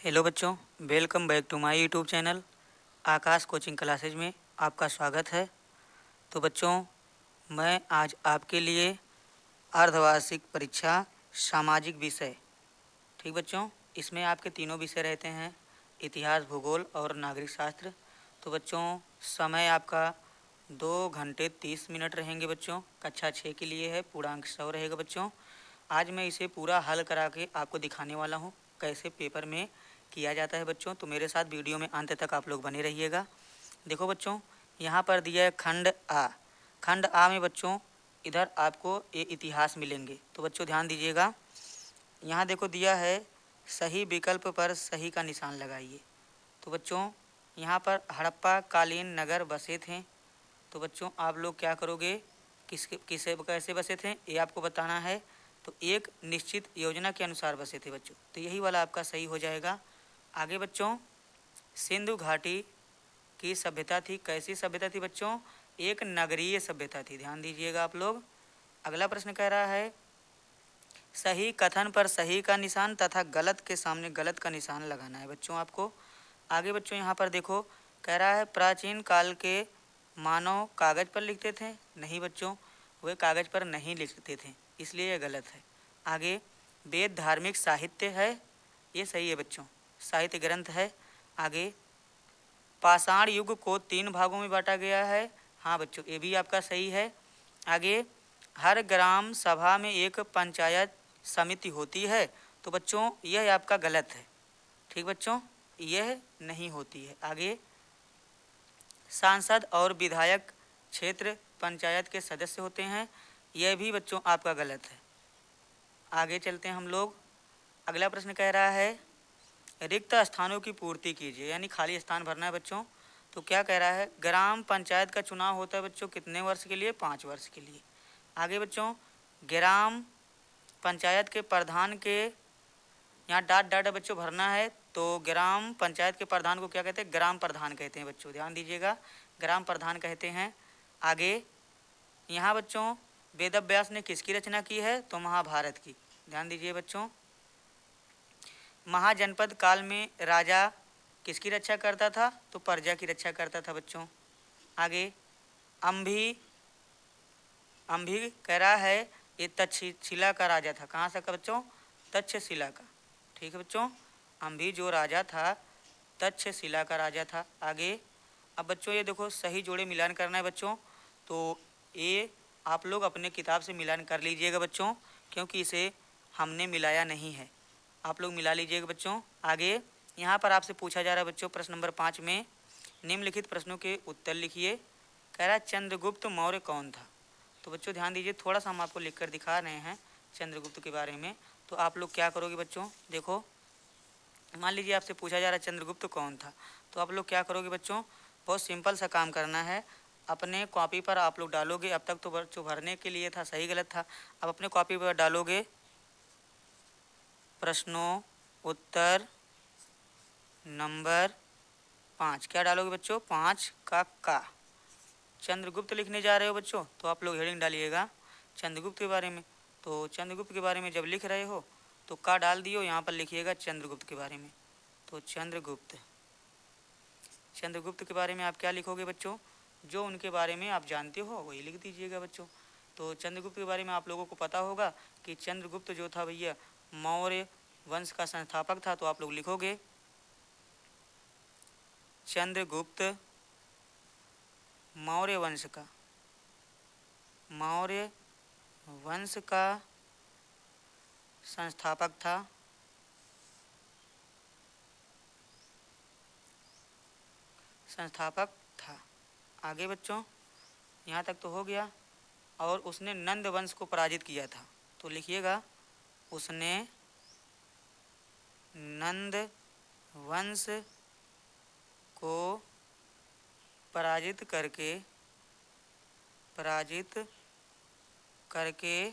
Hello बच्चों, welcome back to my YouTube channel Aakash coaching classes में आपका स्वागत है। तो बच्चों, मैं आज आपके लिए अर्धवार्षिक परीक्षा सामाजिक विषय, ठीक बच्चों, इसमें आपके तीनों विषय रहते हैं, इतिहास, भूगोल और नागरिक शास्त्र। तो बच्चों, समय आपका 2 घंटे 30 मिनट रहेंगे बच्चों। कक्षा 6 के लिए है, पूर्णांक 100 रहेगा बच्चों। आज मैं इसे पूरा हल करा के आपको दिखाने वाला हूँ कैसे पेपर में किया जाता है बच्चों। तो मेरे साथ वीडियो में अंत तक आप लोग बने रहिएगा। देखो बच्चों, यहाँ पर दिया है खंड आ। खंड आ में बच्चों इधर आपको ये इतिहास मिलेंगे। तो बच्चों ध्यान दीजिएगा, यहाँ देखो दिया है सही विकल्प पर सही का निशान लगाइए। तो बच्चों, यहाँ पर हड़प्पा कालीन नगर बसे थे। तो बच्चों, आप लोग क्या करोगे, किसे कैसे बसे थे ये आपको बताना है। तो एक निश्चित योजना के अनुसार बसे थे बच्चों, तो यही वाला आपका सही हो जाएगा। आगे बच्चों, सिंधु घाटी की सभ्यता थी, कैसी सभ्यता थी बच्चों, एक नगरीय सभ्यता थी। ध्यान दीजिएगा आप लोग। अगला प्रश्न कह रहा है सही कथन पर सही का निशान तथा गलत के सामने गलत का निशान लगाना है बच्चों आपको। आगे बच्चों यहाँ पर देखो, कह रहा है प्राचीन काल के मानव कागज पर लिखते थे। नहीं बच्चों, वे कागज पर नहीं लिखते थे, इसलिए यह गलत है। आगे, वेद धार्मिक साहित्य है, ये सही है बच्चों, साहित्य ग्रंथ है। आगे, पाषाण युग को 3 भागों में बांटा गया है, हाँ बच्चों ये भी आपका सही है। आगे, हर ग्राम सभा में एक पंचायत समिति होती है। तो बच्चों यह आपका गलत है, ठीक बच्चों, यह नहीं होती है। आगे, सांसद और विधायक क्षेत्र पंचायत के सदस्य होते हैं, यह भी बच्चों आपका गलत है। आगे चलते हैं हम लोग। अगला प्रश्न कह रहा है रिक्त स्थानों की पूर्ति कीजिए, यानी खाली स्थान भरना है बच्चों। तो क्या कह रहा है, ग्राम पंचायत का चुनाव होता है बच्चों कितने वर्ष के लिए, 5 वर्ष के लिए। आगे बच्चों, ग्राम पंचायत के प्रधान के, यहाँ डाट डाटा बच्चों भरना है। तो ग्राम पंचायत के प्रधान को क्या कहते हैं, ग्राम प्रधान कहते हैं बच्चों, ध्यान दीजिएगा, ग्राम प्रधान कहते हैं। आगे, यहाँ बच्चों वेद व्यास ने किसकी रचना की है, तो महाभारत की। ध्यान दीजिए बच्चों। महाजनपद काल में राजा किसकी रक्षा करता था, तो प्रजा की रक्षा करता था बच्चों। आगे, अम्भी अम्भी कह रहा है ये तक्षशिला का राजा था, कहाँ से का बच्चों, तक्षशिला का, ठीक है बच्चों, अम्भी जो राजा था तक्षशिला का राजा था। आगे, अब बच्चों ये देखो सही जोड़े मिलान करना है बच्चों। तो ये आप लोग अपने किताब से मिलान कर लीजिएगा बच्चों, क्योंकि इसे हमने मिलाया नहीं है, आप लोग मिला लीजिएगा बच्चों। आगे, यहाँ पर आपसे पूछा जा रहा है बच्चों प्रश्न नंबर 5 में निम्नलिखित प्रश्नों के उत्तर लिखिए। कह रहा है चंद्रगुप्त मौर्य कौन था। तो बच्चों ध्यान दीजिए, थोड़ा सा हम आपको लिखकर दिखा रहे हैं चंद्रगुप्त के बारे में। तो आप लोग क्या करोगे बच्चों, देखो मान लीजिए आपसे पूछा जा रहा है चंद्रगुप्त कौन था, तो आप लोग क्या करोगे बच्चों, बहुत सिंपल सा काम करना है। अपने कॉपी पर आप लोग डालोगे, अब तक तो बच्चों भरने के लिए था सही गलत था, अब अपने कॉपी पर डालोगे प्रश्नों उत्तर नंबर 5। क्या डालोगे बच्चों, 5 का चंद्रगुप्त लिखने जा रहे हो बच्चों, तो आप लोग हेडिंग डालिएगा चंद्रगुप्त के बारे में। तो चंद्रगुप्त के बारे में जब लिख रहे हो तो का डाल दियो, यहाँ पर लिखिएगा चंद्रगुप्त के बारे में। तो चंद्रगुप्त के बारे में आप क्या लिखोगे बच्चों, जो उनके बारे में आप जानते हो वही लिख दीजिएगा बच्चों। तो चंद्रगुप्त के बारे में आप लोगों को पता होगा कि चंद्रगुप्त जो था भैया मौर्य वंश का संस्थापक था। तो आप लोग लिखोगे चंद्रगुप्त मौर्य वंश का संस्थापक था। आगे बच्चों यहाँ तक तो हो गया। और उसने नंद वंश को पराजित किया था। तो लिखिएगा उसने नंद वंश को पराजित करके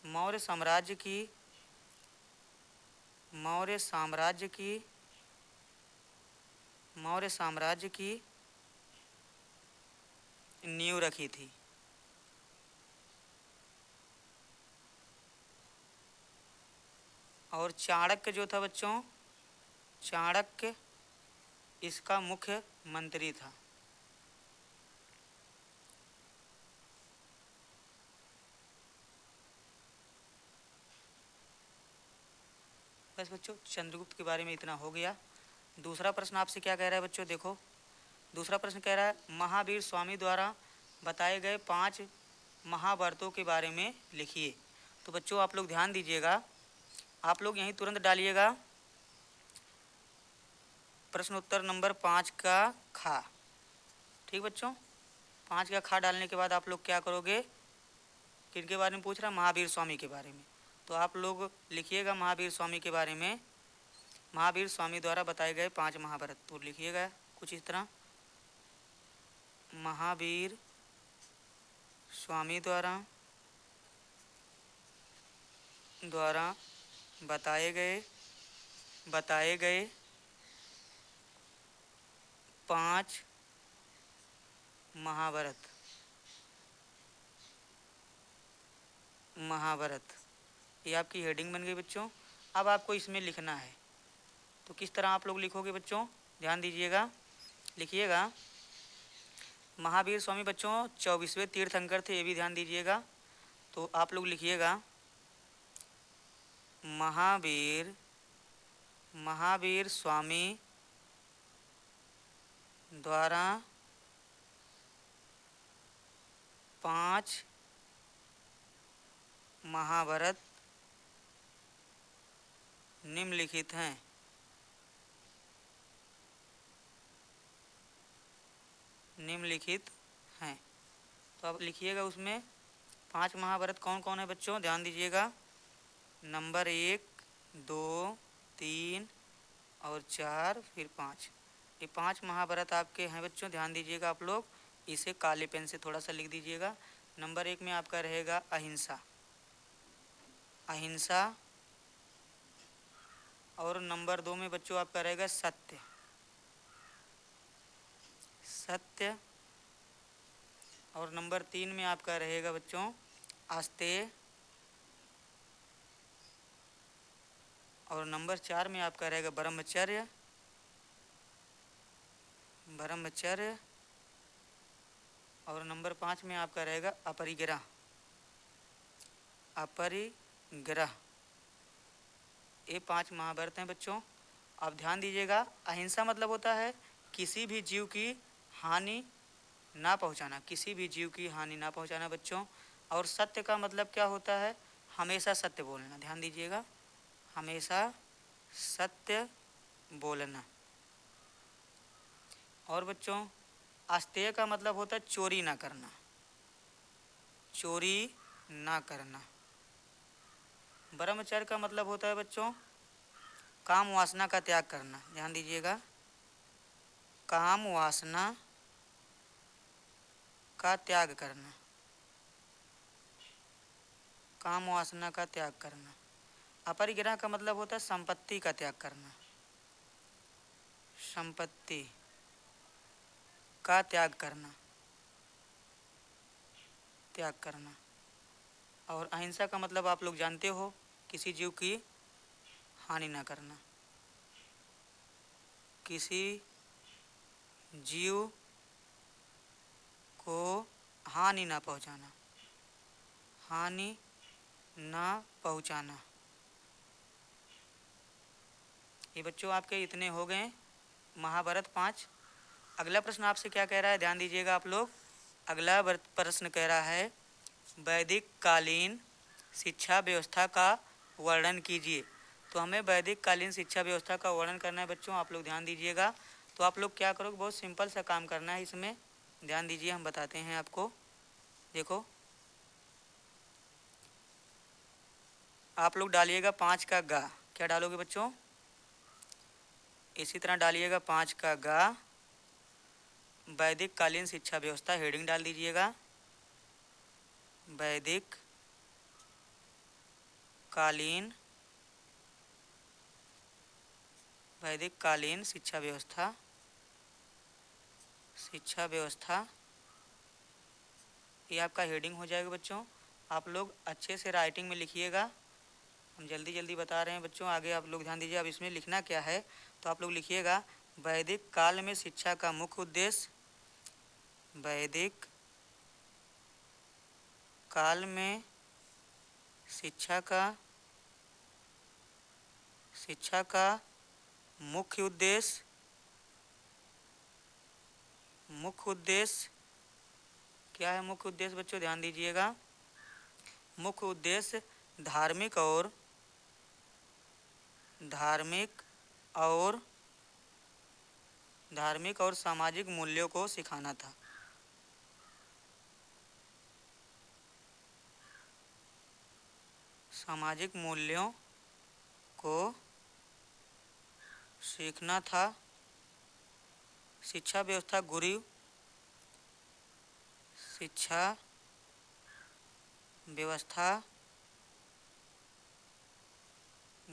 मौर्य साम्राज्य की नींव रखी थी। और चाणक्य जो था बच्चों, चाणक्य इसका मुख्य मंत्री था। बस बच्चों चंद्रगुप्त के बारे में इतना हो गया। दूसरा प्रश्न आपसे क्या कह रहा है बच्चों, देखो दूसरा प्रश्न कह रहा है महावीर स्वामी द्वारा बताए गए 5 महाव्रतों के बारे में लिखिए। तो बच्चों आप लोग ध्यान दीजिएगा, आप लोग यहीं तुरंत डालिएगा प्रश्न उत्तर नंबर 5 का खा। ठीक बच्चों, 5 का खा डालने के बाद आप लोग क्या करोगे, किनके बारे में पूछ रहा है, महावीर स्वामी के बारे में। तो आप लोग लिखिएगा महावीर स्वामी के बारे में, महावीर स्वामी द्वारा बताए गए 5 महाव्रत। तो लिखिएगा कुछ इस तरह, महावीर स्वामी द्वारा बताए गए 5 महाव्रत। ये आपकी हेडिंग बन गई बच्चों। अब आपको इसमें लिखना है, तो किस तरह आप लोग लिखोगे बच्चों, ध्यान दीजिएगा, लिखिएगा महावीर स्वामी बच्चों 24वें तीर्थंकर थे, ये भी ध्यान दीजिएगा। तो आप लोग लिखिएगा महावीर स्वामी द्वारा 5 महाव्रत निम्नलिखित हैं। तो अब लिखिएगा उसमें 5 महाव्रत कौन कौन है बच्चों, ध्यान दीजिएगा, नंबर 1, 2, 3 और 4 फिर 5। ये 5 महाव्रत आपके हैं बच्चों, ध्यान दीजिएगा आप लोग, इसे काले पेन से थोड़ा सा लिख दीजिएगा। नंबर 1 में आपका रहेगा अहिंसा, और नंबर 2 में बच्चों आपका रहेगा सत्य, और नंबर 3 में आपका रहेगा बच्चों आस्तेय, और नंबर 4 में आपका रहेगा ब्रह्मचर्य, और नंबर 5 में आपका रहेगा अपरिग्रह। ये 5 महाव्रत हैं बच्चों। अब ध्यान दीजिएगा, अहिंसा मतलब होता है किसी भी जीव की हानि ना पहुंचाना, बच्चों। और सत्य का मतलब क्या होता है, हमेशा सत्य बोलना, ध्यान दीजिएगा, हमेशा सत्य बोलना। और बच्चों आस्तेय का मतलब होता है चोरी ना करना। ब्रह्मचर्य का मतलब होता है बच्चों काम वासना का त्याग करना, ध्यान दीजिएगा, काम वासना का त्याग करना। अपरिग्रह का मतलब होता है संपत्ति का त्याग करना। और अहिंसा का मतलब आप लोग जानते हो, किसी जीव की हानि ना करना, किसी जीव को हानि ना पहुंचाना। ये बच्चों आपके इतने हो गए महाभारत 5। अगला प्रश्न आपसे क्या कह रहा है, ध्यान दीजिएगा आप लोग, अगला प्रश्न कह रहा है वैदिक कालीन शिक्षा व्यवस्था का वर्णन कीजिए। तो हमें वैदिक कालीन शिक्षा व्यवस्था का वर्णन करना है बच्चों, आप लोग ध्यान दीजिएगा। तो आप लोग क्या करोगे, बहुत सिंपल सा काम करना है इसमें, ध्यान दीजिए, हम बताते हैं आपको। देखो आप लोग डालिएगा 5 का गा, क्या डालोगे बच्चों, इसी तरह डालिएगा 5 का गा, वैदिक कालीन शिक्षा व्यवस्था, हेडिंग डाल दीजिएगा वैदिक कालीन शिक्षा व्यवस्था, ये आपका हेडिंग हो जाएगा बच्चों। आप लोग अच्छे से राइटिंग में लिखिएगा, हम जल्दी जल्दी बता रहे हैं बच्चों, आगे आप लोग ध्यान दीजिए। अब इसमें लिखना क्या है, तो आप लोग लिखिएगा वैदिक काल में शिक्षा का मुख्य उद्देश्य। वैदिक काल में शिक्षा का मुख्य उद्देश्य क्या है? मुख्य उद्देश्य बच्चों ध्यान दीजिएगा, मुख्य उद्देश्य धार्मिक और सामाजिक मूल्यों को सिखाना था। सामाजिक मूल्यों को सीखना था। शिक्षा व्यवस्था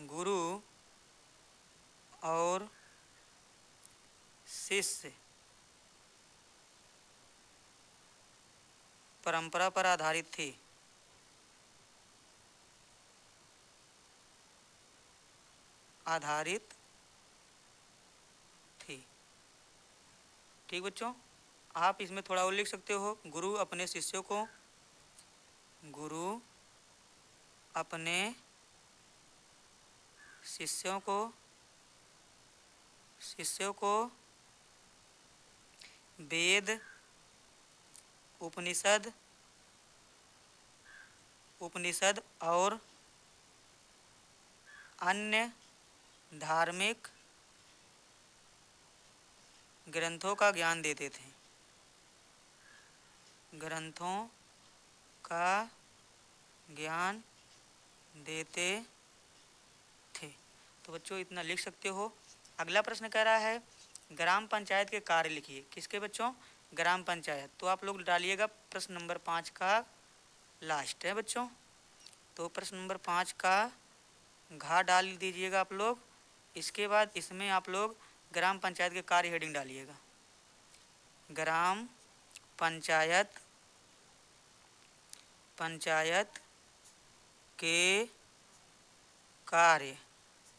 गुरु और शिष्य परंपरा पर आधारित थी। ठीक बच्चों, आप इसमें थोड़ा और लिख सकते हो। गुरु अपने शिष्यों को वेद, उपनिषद और अन्य धार्मिक ग्रंथों का ज्ञान देते थे। तो बच्चों इतना लिख सकते हो। अगला प्रश्न कह रहा है ग्राम पंचायत के कार्य लिखिए। किसके बच्चों? ग्राम पंचायत। तो आप लोग डालिएगा प्रश्न नंबर 5 का लास्ट है बच्चों, तो प्रश्न नंबर 5 का घा डाल दीजिएगा आप लोग। इसके बाद इसमें आप लोग ग्राम पंचायत के कार्य हेडिंग डालिएगा। ग्राम पंचायत के कार्य।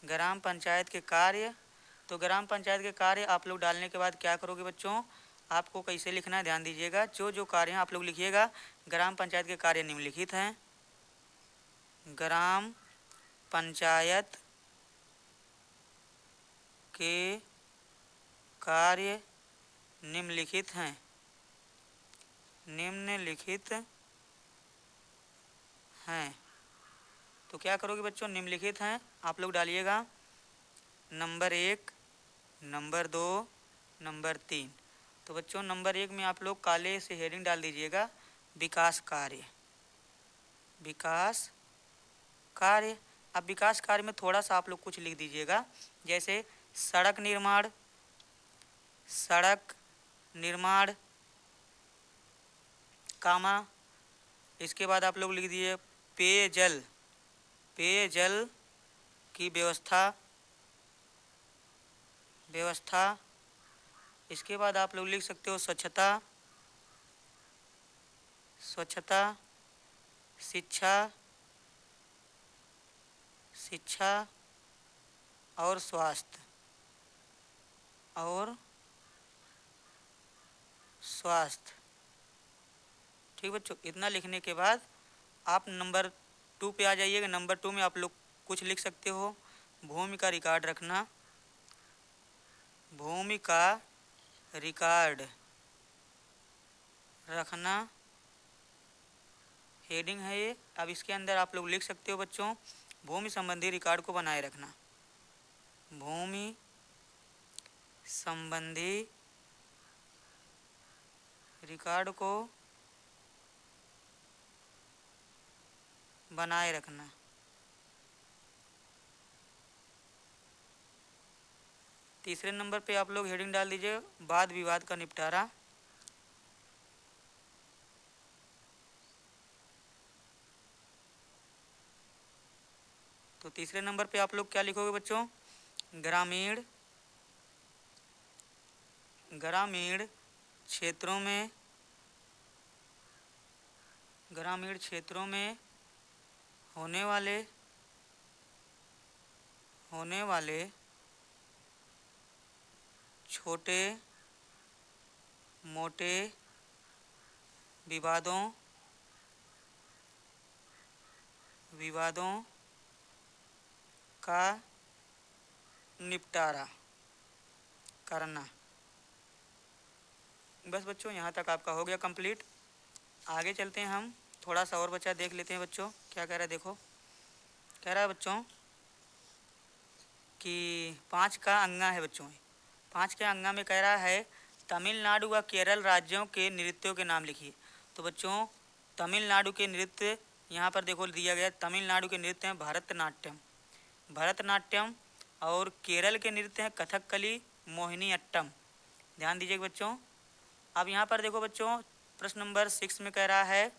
ग्राम पंचायत के कार्य। तो ग्राम पंचायत के कार्य आप लोग डालने के बाद क्या करोगे बच्चों? आपको कैसे लिखना है ध्यान दीजिएगा। जो कार्य हैं आप लोग लिखिएगा। ग्राम पंचायत के कार्य निम्नलिखित हैं। ग्राम पंचायत के कार्य निम्नलिखित हैं। तो क्या करोगे बच्चों? निम्नलिखित हैं आप लोग डालिएगा नंबर 1, नंबर 2, नंबर 3। तो बच्चों नंबर 1 में आप लोग काले से हेडिंग डाल दीजिएगा विकास कार्य। अब विकास कार्य में थोड़ा सा आप लोग कुछ लिख दीजिएगा, जैसे सड़क निर्माण कामा। इसके बाद आप लोग लिख दीजिए पेयजल की व्यवस्था। इसके बाद आप लोग लिख सकते हो स्वच्छता, शिक्षा और स्वास्थ्य। ठीक बच्चों, इतना लिखने के बाद आप नंबर 2 पे आ जाइएगा। नंबर 2 में आप लोग कुछ लिख सकते हो। भूमि का रिकॉर्ड रखना हेडिंग है ये। अब इसके अंदर आप लोग लिख सकते हो बच्चों भूमि संबंधी रिकॉर्ड को बनाए रखना। भूमि संबंधी रिकॉर्ड को बनाए रखना। तीसरे नंबर पे आप लोग हेडिंग डाल दीजिए वाद विवाद का निपटारा। तो तीसरे नंबर पे आप लोग क्या लिखोगे बच्चों? ग्रामीण क्षेत्रों में होने वाले होने वाले छोटे मोटे विवादों का निपटारा करना। बस बच्चों यहाँ तक आपका हो गया कंप्लीट। आगे चलते हैं हम, थोड़ा सा और बच्चा देख लेते हैं बच्चों क्या कह रहा है। देखो कह रहा है बच्चों कि 5 का अंगा है बच्चों। 5 के अंगा में कह रहा है तमिलनाडु व केरल राज्यों के नृत्यों के नाम लिखिए। तो बच्चों तमिलनाडु के नृत्य यहाँ पर देखो दिया गया। तमिलनाडु के नृत्य हैं भरतनाट्यम और केरल के नृत्य हैं कथकली मोहिनीअट्टम। ध्यान दीजिएगा बच्चों। अब यहाँ पर देखो बच्चों प्रश्न नंबर 6 में कह रहा है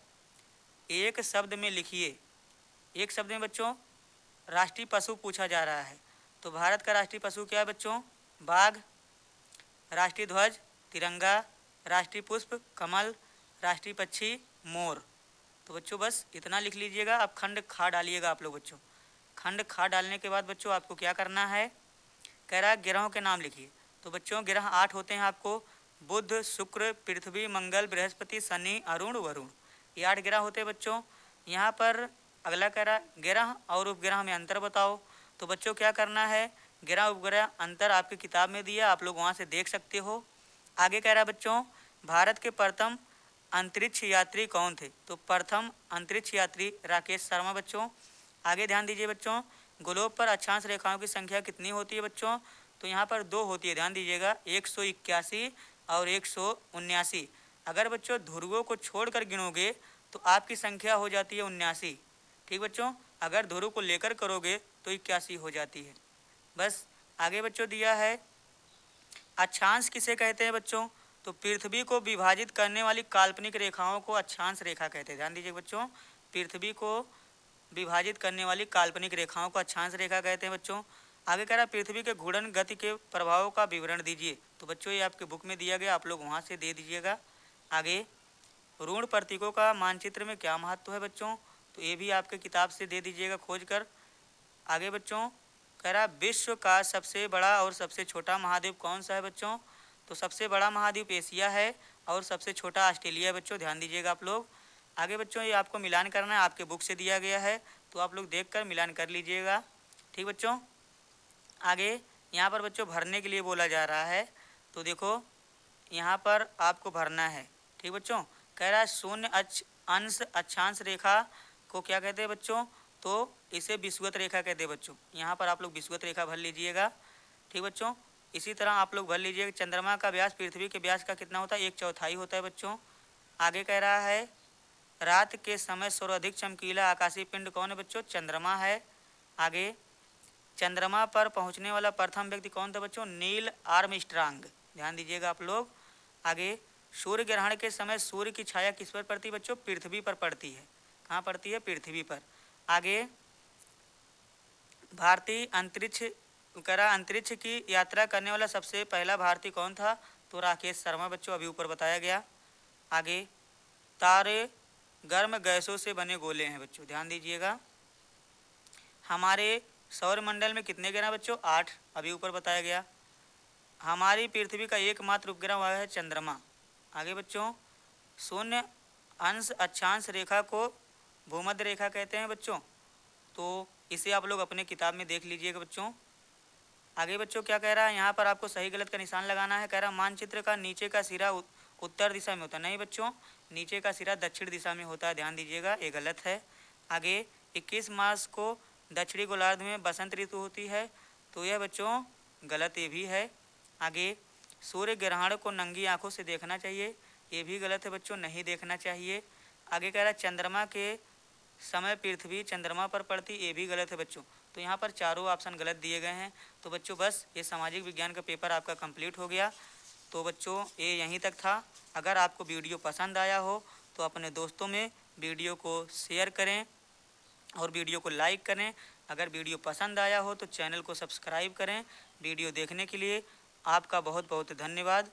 एक शब्द में लिखिए। एक शब्द में बच्चों राष्ट्रीय पशु पूछा जा रहा है। तो भारत का राष्ट्रीय पशु क्या है बच्चों? बाघ। राष्ट्रीय ध्वज तिरंगा। राष्ट्रीय पुष्प कमल। राष्ट्रीय पक्षी मोर। तो बच्चों बस इतना लिख लीजिएगा। अब खंड खा डालिएगा आप लोग बच्चों। खंड खा डालने के बाद बच्चों आपको क्या करना है, कह रहा है ग्रहों के नाम लिखिए। तो बच्चों ग्रह 8 होते हैं आपको, बुध शुक्र पृथ्वी मंगल बृहस्पति शनि अरुण वरुण, ये 8 ग्रह होते हैं बच्चों। यहाँ पर अगला कह रहा है ग्रह और उपग्रह में अंतर बताओ। तो बच्चों क्या करना है, ग्रह उपग्रह अंतर आपकी किताब में दिया, आप लोग वहाँ से देख सकते हो। आगे कह रहा है बच्चों भारत के प्रथम अंतरिक्ष यात्री कौन थे? तो प्रथम अंतरिक्ष यात्री राकेश शर्मा बच्चों। आगे ध्यान दीजिए बच्चों, ग्लोब पर अक्षांश रेखाओं की संख्या कितनी होती है बच्चों? तो यहाँ पर 2 होती है, ध्यान दीजिएगा, 181 और 179। अगर बच्चों ध्रुवों को छोड़कर गिनोगे तो आपकी संख्या हो जाती है 79। ठीक बच्चों, अगर ध्रुव को लेकर करोगे तो 81 हो जाती है। बस आगे बच्चों दिया है अक्षांश किसे कहते हैं बच्चों? तो पृथ्वी को विभाजित करने वाली काल्पनिक रेखाओं को अक्षांश रेखा कहते हैं। ध्यान दीजिए बच्चों, पृथ्वी को विभाजित करने वाली काल्पनिक रेखाओं को अक्षांश रेखा कहते हैं बच्चों। आगे कह रहा है पृथ्वी के घूर्णन गति के प्रभावों का विवरण दीजिए। तो बच्चों ये आपके बुक में दिया गया, आप लोग वहाँ से दे दीजिएगा। आगे ऋण प्रतीकों का मानचित्र में क्या महत्व है बच्चों? तो ये भी आपके किताब से दे दीजिएगा खोज कर। आगे बच्चों कह रहा है विश्व का सबसे बड़ा और सबसे छोटा महाद्वीप कौन सा है बच्चों? तो सबसे बड़ा महाद्वीप एशिया है और सबसे छोटा ऑस्ट्रेलिया है बच्चों। ध्यान दीजिएगा आप लोग। आगे बच्चों ये आपको मिलान करना है, आपके बुक से दिया गया है, तो आप लोग देखकर मिलान कर लीजिएगा। ठीक बच्चों, आगे यहाँ पर बच्चों भरने के लिए बोला जा रहा है। तो देखो यहाँ पर आपको भरना है। ठीक बच्चों, कह रहा है शून्य अंश अक्षांश रेखा को क्या कहते हैं बच्चों? तो इसे विषुवत रेखा कहते हैं बच्चों। यहाँ पर आप लोग विषुवत रेखा भर लीजिएगा। ठीक बच्चों, इसी तरह आप लोग भर लीजिएगा चंद्रमा का व्यास पृथ्वी के व्यास का कितना होता है? 1/4 होता है बच्चों। आगे कह रहा है रात के समय सर्वाधिक चमकीला आकाशीय पिंड कौन है बच्चों? चंद्रमा है। आगे चंद्रमा पर पहुंचने वाला प्रथम व्यक्ति कौन था बच्चों? Neil Armstrong. ध्यान दीजिएगा आप लोग। आगे सूर्य ग्रहण के समय सूर्य की छाया किस पर पड़ती है बच्चों? पृथ्वी पर पड़ती है। कहाँ पड़ती है? पृथ्वी पर। आगे भारतीय अंतरिक्ष की यात्रा करने वाला सबसे पहला भारतीय कौन था? तो राकेश शर्मा बच्चों, अभी ऊपर बताया गया। आगे तारे गर्म गैसों से बने गोले हैं बच्चों। ध्यान दीजिएगा। हमारे सौरमंडल में कितने ग्रह बच्चों? 8, अभी ऊपर बताया गया। हमारी पृथ्वी का एकमात्र उपग्रह वह है चंद्रमा। आगे बच्चों शून्य अंश अक्षांश रेखा को भूमध्य रेखा कहते हैं बच्चों। तो इसे आप लोग अपने किताब में देख लीजिएगा बच्चों। आगे बच्चों क्या कह रहा है, यहाँ पर आपको सही गलत का निशान लगाना है। कह रहा है मानचित्र का नीचे का सिरा उत्तर दिशा में होता है। नहीं बच्चों, नीचे का सिरा दक्षिण दिशा में होता है। ध्यान दीजिएगा, ये गलत है। आगे 21 मार्च को दक्षिणी गोलार्ध में बसंत ऋतु होती है। तो यह बच्चों गलत, ये भी है। आगे सूर्य ग्रहण को नंगी आंखों से देखना चाहिए, ये भी गलत है बच्चों, नहीं देखना चाहिए। आगे कह रहा है चंद्रमा के समय पृथ्वी चंद्रमा पर पड़ती, ये भी गलत है बच्चों। तो यहाँ पर चारों ऑप्शन गलत दिए गए हैं। तो बच्चों बस ये सामाजिक विज्ञान का पेपर आपका कंप्लीट हो गया। तो बच्चों ये यहीं तक था। अगर आपको वीडियो पसंद आया हो तो अपने दोस्तों में वीडियो को शेयर करें और वीडियो को लाइक करें। अगर वीडियो पसंद आया हो तो चैनल को सब्सक्राइब करें। वीडियो देखने के लिए आपका बहुत बहुत धन्यवाद।